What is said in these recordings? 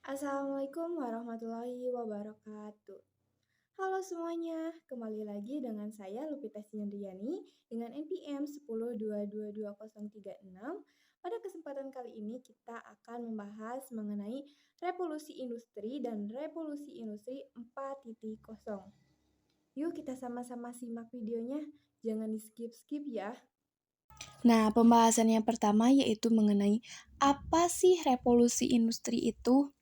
Assalamualaikum warahmatullahi wabarakatuh. Halo semuanya, kembali lagi dengan saya Lupita Sindriani dengan NPM 10222036. Pada kesempatan kali ini kita akan membahas mengenai revolusi industri dan revolusi industri 4.0. Yuk kita sama-sama simak videonya, jangan di-skip-skip ya. Nah, pembahasan yang pertama yaitu mengenai apa sih revolusi industri itu?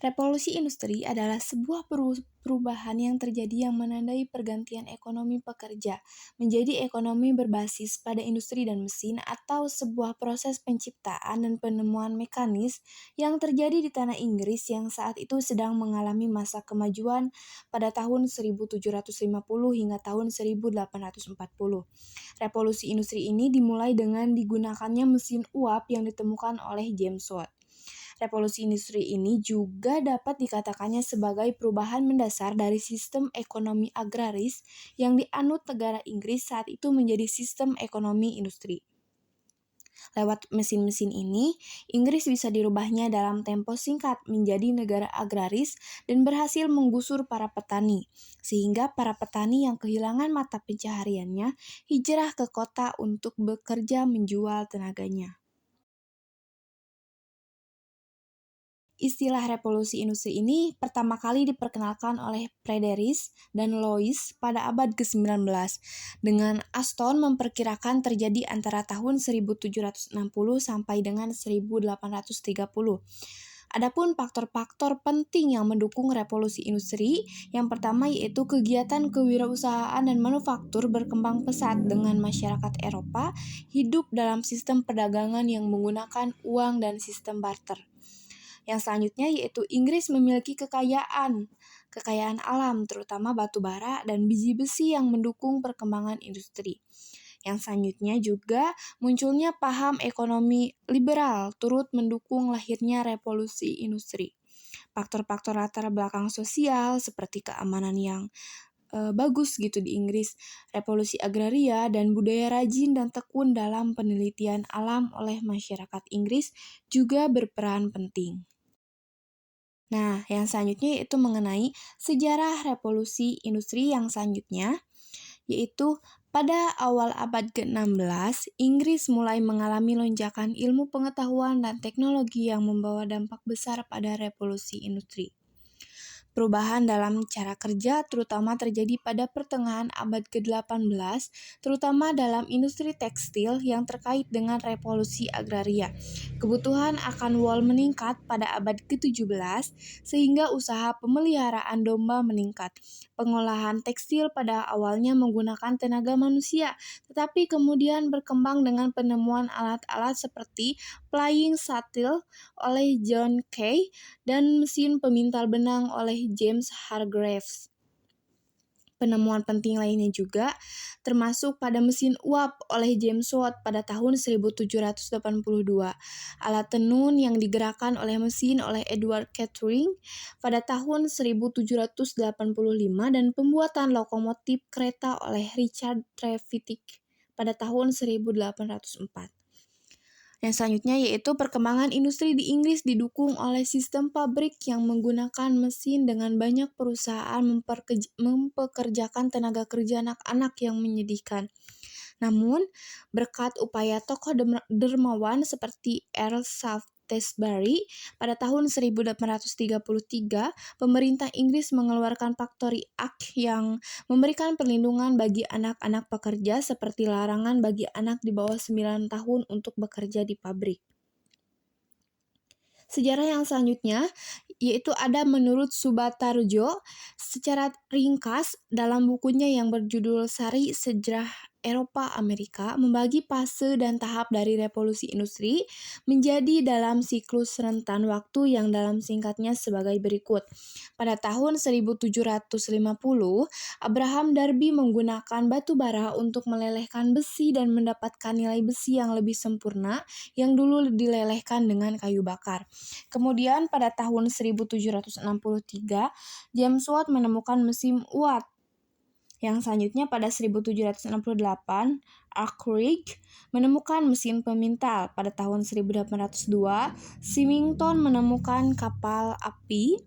Revolusi industri adalah sebuah perubahan yang terjadi yang menandai pergantian ekonomi pekerja menjadi ekonomi berbasis pada industri dan mesin atau sebuah proses penciptaan dan penemuan mekanis yang terjadi di tanah Inggris yang saat itu sedang mengalami masa kemajuan pada tahun 1750 hingga tahun 1840. Revolusi industri ini dimulai dengan digunakannya mesin uap yang ditemukan oleh James Watt. Revolusi industri ini juga dapat dikatakannya sebagai perubahan mendasar dari sistem ekonomi agraris yang dianut negara Inggris saat itu menjadi sistem ekonomi industri. Lewat mesin-mesin ini, Inggris bisa dirubahnya dalam tempo singkat menjadi negara agraris dan berhasil menggusur para petani, sehingga para petani yang kehilangan mata pencahariannya hijrah ke kota untuk bekerja menjual tenaganya. Istilah revolusi industri ini pertama kali diperkenalkan oleh Friedrich dan Louis pada abad ke-19, dengan Aston memperkirakan terjadi antara tahun 1760 sampai dengan 1830. Adapun faktor-faktor penting yang mendukung revolusi industri, yang pertama yaitu kegiatan kewirausahaan dan manufaktur berkembang pesat dengan masyarakat Eropa hidup dalam sistem perdagangan yang menggunakan uang dan sistem barter. Yang selanjutnya yaitu Inggris memiliki kekayaan alam, terutama batu bara dan biji besi yang mendukung perkembangan industri. Yang selanjutnya juga munculnya paham ekonomi liberal turut mendukung lahirnya revolusi industri. Faktor-faktor latar belakang sosial seperti keamanan yang bagus gitu di Inggris, revolusi agraria dan budaya rajin dan tekun dalam penelitian alam oleh masyarakat Inggris juga berperan penting. Nah, yang selanjutnya yaitu mengenai sejarah revolusi industri yang selanjutnya, yaitu pada awal abad ke-16, Inggris mulai mengalami lonjakan ilmu pengetahuan dan teknologi yang membawa dampak besar pada revolusi industri. Perubahan dalam cara kerja terutama terjadi pada pertengahan abad ke-18, terutama dalam industri tekstil yang terkait dengan revolusi agraria. Kebutuhan akan wol meningkat pada abad ke-17, sehingga usaha pemeliharaan domba meningkat. Pengolahan tekstil pada awalnya menggunakan tenaga manusia, tetapi kemudian berkembang dengan penemuan alat-alat seperti flying shuttle oleh John Kay dan mesin pemintal benang oleh James Hargreaves. Penemuan penting lainnya juga termasuk pada mesin uap oleh James Watt pada tahun 1782, alat tenun yang digerakkan oleh mesin oleh Edward Kettering pada tahun 1785 dan pembuatan lokomotif kereta oleh Richard Trevithick pada tahun 1804. Yang selanjutnya yaitu perkembangan industri di Inggris didukung oleh sistem pabrik yang menggunakan mesin dengan banyak perusahaan mempekerjakan tenaga kerja anak-anak yang menyedihkan. Namun, berkat upaya tokoh dermawan seperti Earl Shaftesbury, pada tahun 1833, pemerintah Inggris mengeluarkan Factory Act yang memberikan perlindungan bagi anak-anak pekerja seperti larangan bagi anak di bawah 9 tahun untuk bekerja di pabrik. Sejarah yang selanjutnya yaitu ada menurut Subatarjo secara ringkas dalam bukunya yang berjudul Sari Sejarah Eropa Amerika, membagi fase dan tahap dari revolusi industri menjadi dalam siklus rentan waktu yang dalam singkatnya sebagai berikut. Pada tahun 1750, Abraham Darby menggunakan batu bara untuk melelehkan besi dan mendapatkan nilai besi yang lebih sempurna yang dulu dilelehkan dengan kayu bakar. Kemudian pada tahun 1763, James Watt menemukan mesin uap Yang selanjutnya pada 1768, Arkwright menemukan mesin pemintal. Pada tahun 1802, Symington menemukan kapal api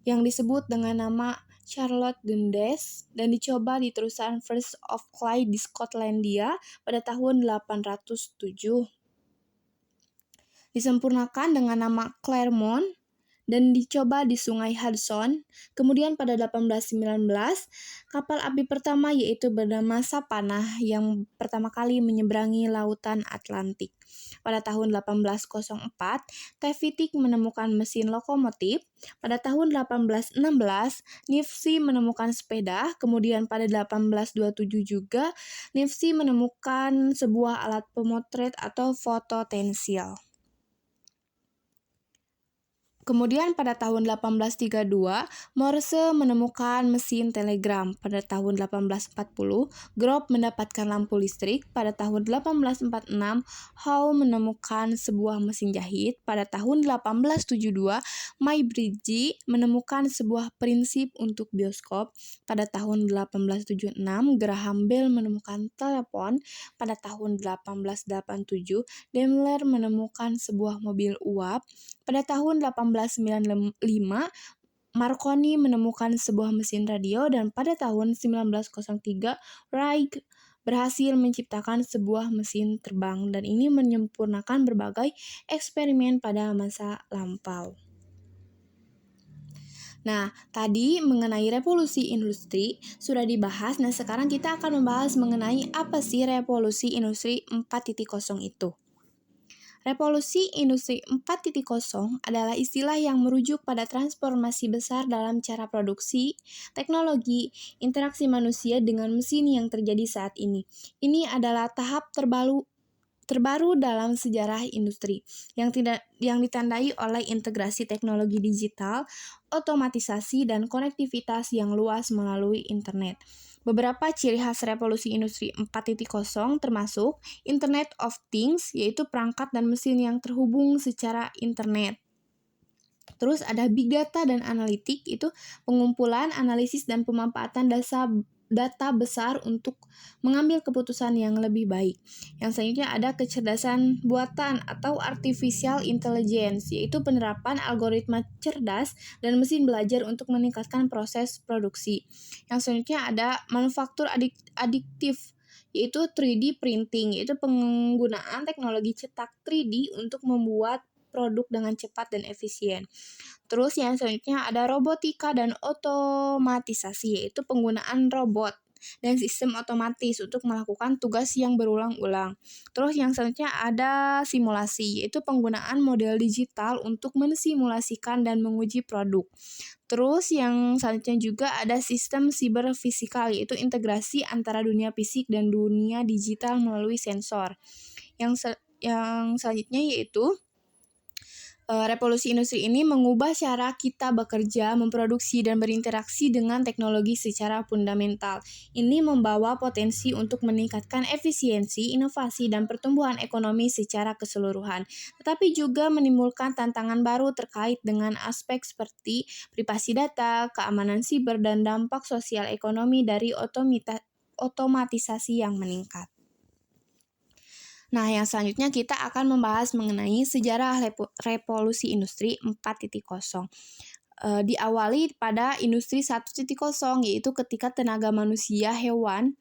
yang disebut dengan nama Charlotte Dundas dan dicoba di terusan Firth of Clyde di Skotlandia pada tahun 807. Disempurnakan dengan nama Clermont dan dicoba di Sungai Hudson. Kemudian pada 1819, kapal api pertama yaitu bernama Savannah yang pertama kali menyeberangi lautan Atlantik. Pada tahun 1804, Trevithick menemukan mesin lokomotif. Pada tahun 1816, Nipsey menemukan sepeda. Kemudian pada 1827 juga, Nipsey menemukan sebuah alat pemotret atau fototensil. Kemudian pada tahun 1832, Morse menemukan mesin telegram. Pada tahun 1840, Grove mendapatkan lampu listrik. Pada tahun 1846, Howe menemukan sebuah mesin jahit. Pada tahun 1872, Muybridge menemukan sebuah prinsip untuk bioskop. Pada tahun 1876, Graham Bell menemukan telepon. Pada tahun 1887, Daimler menemukan sebuah mobil uap. Pada tahun 1895, Marconi menemukan sebuah mesin radio dan pada tahun 1903, Wright berhasil menciptakan sebuah mesin terbang dan ini menyempurnakan berbagai eksperimen pada masa lampau. Nah, tadi mengenai revolusi industri sudah dibahas. Nah, sekarang kita akan membahas mengenai apa sih revolusi industri 4.0 itu. Revolusi Industri 4.0 adalah istilah yang merujuk pada transformasi besar dalam cara produksi, teknologi, interaksi manusia dengan mesin yang terjadi saat ini. Ini adalah tahap terbaru dalam sejarah industri yang ditandai oleh integrasi teknologi digital, otomatisasi, dan konektivitas yang luas melalui internet. Beberapa ciri khas revolusi industri 4.0 termasuk Internet of Things, yaitu perangkat dan mesin yang terhubung secara internet. Terus ada Big Data dan Analitik, itu pengumpulan, analisis, dan pemanfaatan data besar untuk mengambil keputusan yang lebih baik. Yang selanjutnya ada kecerdasan buatan atau artificial intelligence, yaitu penerapan algoritma cerdas dan mesin belajar untuk meningkatkan proses produksi. Yang selanjutnya ada manufaktur adiktif, yaitu 3D printing, yaitu penggunaan teknologi cetak 3D untuk membuat produk dengan cepat dan efisien. Terus yang selanjutnya ada robotika dan otomatisasi, yaitu penggunaan robot dan sistem otomatis untuk melakukan tugas yang berulang-ulang. Terus yang selanjutnya ada simulasi, yaitu penggunaan model digital untuk mensimulasikan dan menguji produk. Terus yang selanjutnya juga ada sistem siberfisikal, yaitu integrasi antara dunia fisik dan dunia digital melalui sensor. Yang selanjutnya yaitu revolusi industri ini mengubah cara kita bekerja, memproduksi, dan berinteraksi dengan teknologi secara fundamental. Ini membawa potensi untuk meningkatkan efisiensi, inovasi, dan pertumbuhan ekonomi secara keseluruhan. Tetapi juga menimbulkan tantangan baru terkait dengan aspek seperti privasi data, keamanan siber, dan dampak sosial ekonomi dari otomatisasi yang meningkat. Nah, yang selanjutnya kita akan membahas mengenai sejarah revolusi industri 4.0. Diawali pada industri 1.0, yaitu ketika tenaga manusia hewan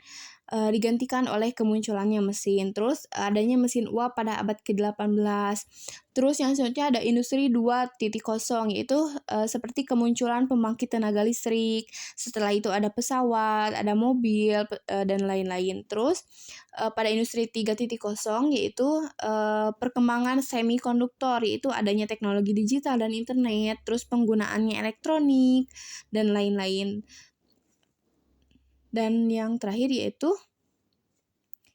digantikan oleh kemunculannya mesin. Terus adanya mesin uap pada abad ke-18. Terus yang selanjutnya ada industri 2.0, yaitu seperti kemunculan pembangkit tenaga listrik. Setelah itu ada pesawat, ada mobil, dan lain-lain. Terus pada industri 3.0 yaitu perkembangan semikonduktor, yaitu adanya teknologi digital dan internet, terus penggunaannya elektronik, dan lain-lain. Dan yang terakhir yaitu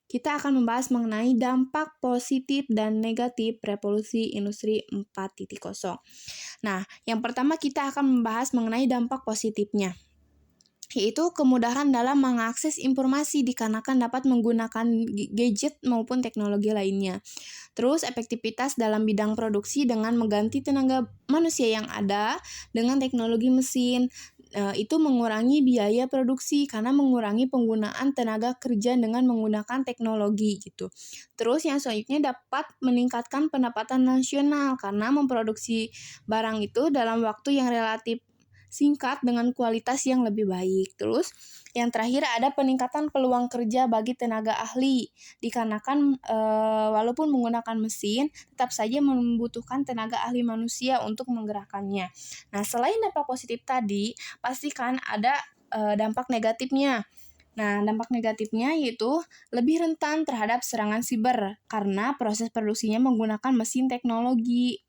kita akan membahas mengenai dampak positif dan negatif revolusi industri 4.0. Nah, yang pertama kita akan membahas mengenai dampak positifnya, yaitu kemudahan dalam mengakses informasi dikarenakan dapat menggunakan gadget maupun teknologi lainnya. Terus efektivitas dalam bidang produksi dengan mengganti tenaga manusia yang ada dengan teknologi mesin. itu mengurangi biaya produksi karena mengurangi penggunaan tenaga kerja dengan menggunakan teknologi gitu. Terus yang selanjutnya dapat meningkatkan pendapatan nasional karena memproduksi barang itu dalam waktu yang relatif singkat dengan kualitas yang lebih baik. Terus yang terakhir ada peningkatan peluang kerja bagi tenaga ahli dikarenakan walaupun menggunakan mesin tetap saja membutuhkan tenaga ahli manusia untuk menggerakkannya. Nah, selain dampak positif tadi, pastikan ada dampak negatifnya. Nah, dampak negatifnya yaitu lebih rentan terhadap serangan siber karena proses produksinya menggunakan mesin teknologi.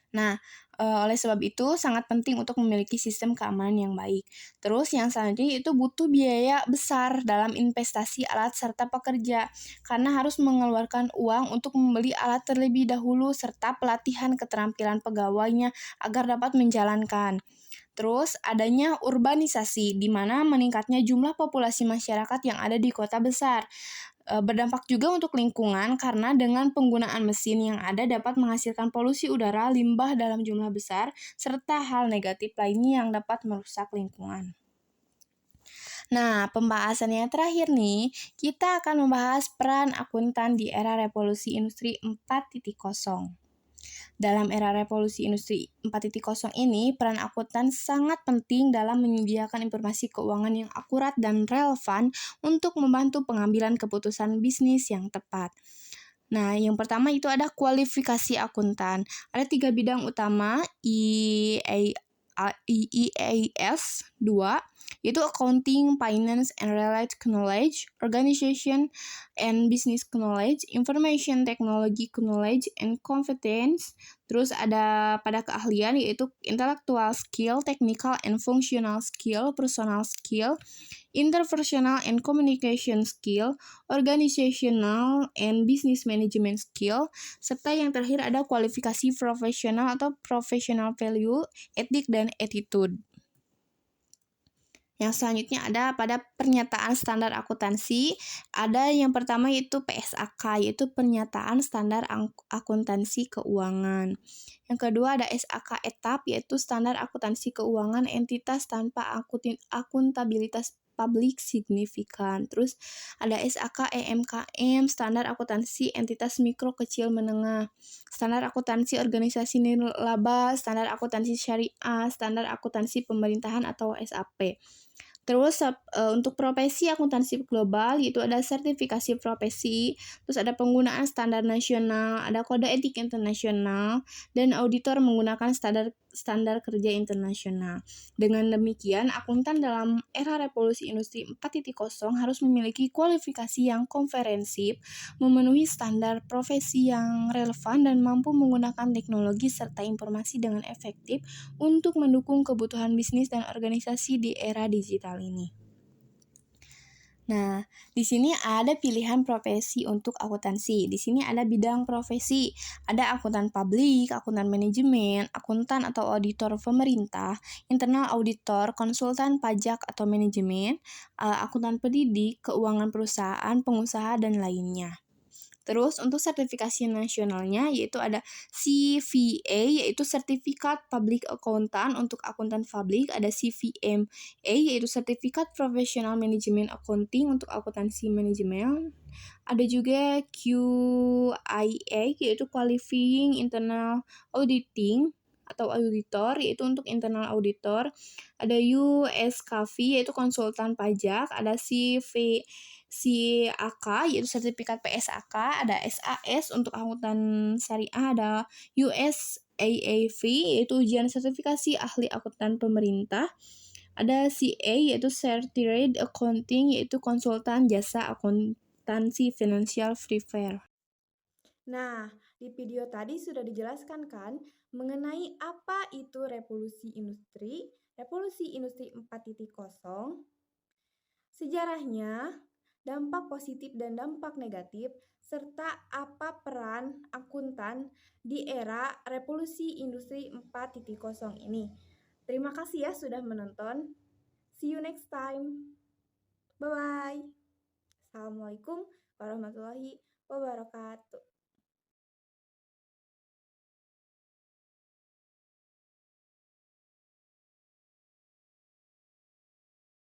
Nah, oleh sebab itu sangat penting untuk memiliki sistem keamanan yang baik. Terus yang selanjutnya itu butuh biaya besar dalam investasi alat serta pekerja karena harus mengeluarkan uang untuk membeli alat terlebih dahulu serta pelatihan keterampilan pegawainya agar dapat menjalankan. Terus adanya urbanisasi, di mana meningkatnya jumlah populasi masyarakat yang ada di kota besar. Berdampak juga untuk lingkungan karena dengan penggunaan mesin yang ada dapat menghasilkan polusi udara, limbah dalam jumlah besar, serta hal negatif lainnya yang dapat merusak lingkungan. Nah, pembahasan yang terakhir nih, kita akan membahas peran akuntan di era revolusi industri 4.0. Dalam era revolusi industri 4.0 ini, peran akuntan sangat penting dalam menyediakan informasi keuangan yang akurat dan relevan untuk membantu pengambilan keputusan bisnis yang tepat. Nah, yang pertama itu ada kualifikasi akuntan. Ada 3 bidang utama, IEAS 2, yaitu Accounting, Finance, and Related Knowledge, Organization and Business Knowledge, Information Technology Knowledge, and Competence. Terus ada pada keahlian yaitu Intellectual Skill, Technical and Functional Skill, Personal Skill, Interpersonal and Communication Skill, Organizational and Business Management Skill, serta yang terakhir ada kualifikasi profesional atau Professional Value, Etik dan Attitude. Yang selanjutnya ada pada pernyataan standar akuntansi, ada yang pertama yaitu PSAK, yaitu pernyataan standar akuntansi keuangan. Yang kedua ada SAK etap, yaitu standar akuntansi keuangan entitas tanpa akuntabilitas publik signifikan. Terus ada SAK EMKM, standar akuntansi entitas mikro kecil menengah. Standar akuntansi organisasi nirlaba, standar akuntansi syariah, standar akuntansi pemerintahan atau SAP. Terus untuk profesi akuntansi global yaitu ada sertifikasi profesi, terus ada penggunaan standar nasional, ada kode etik internasional, dan auditor menggunakan standar kerja internasional. Dengan demikian, akuntan dalam era revolusi industri 4.0 harus memiliki kualifikasi yang komprehensif, memenuhi standar profesi yang relevan, dan mampu menggunakan teknologi serta informasi dengan efektif untuk mendukung kebutuhan bisnis dan organisasi di era digital ini. Nah, di sini ada pilihan profesi untuk akuntansi. Di sini ada bidang profesi, ada akuntan publik, akuntan manajemen, akuntan atau auditor pemerintah, internal auditor, konsultan pajak atau manajemen, akuntan pendidik, keuangan perusahaan, pengusaha, dan lainnya. Terus untuk sertifikasi nasionalnya yaitu ada CVA yaitu Sertifikat Public Accountant untuk akuntan publik, ada CVMA yaitu Sertifikat Professional Management Accounting untuk akuntansi manajemen. Ada juga QIA yaitu Qualifying Internal Auditing atau auditor yaitu untuk internal auditor. Ada USKV yaitu konsultan pajak, ada CAK yaitu sertifikat PSAK, ada SAS untuk akuntan syariah, ada USAAV yaitu ujian sertifikasi ahli akuntan pemerintah, ada CA yaitu Certified Accounting yaitu konsultan jasa akuntansi financial prepare. Nah, di video tadi sudah dijelaskan kan mengenai apa itu revolusi industri 4.0, sejarahnya, dampak positif dan dampak negatif, serta apa peran akuntan di era revolusi industri 4.0 ini. Terima kasih ya sudah menonton. See you next time. Bye-bye. Assalamualaikum warahmatullahi wabarakatuh.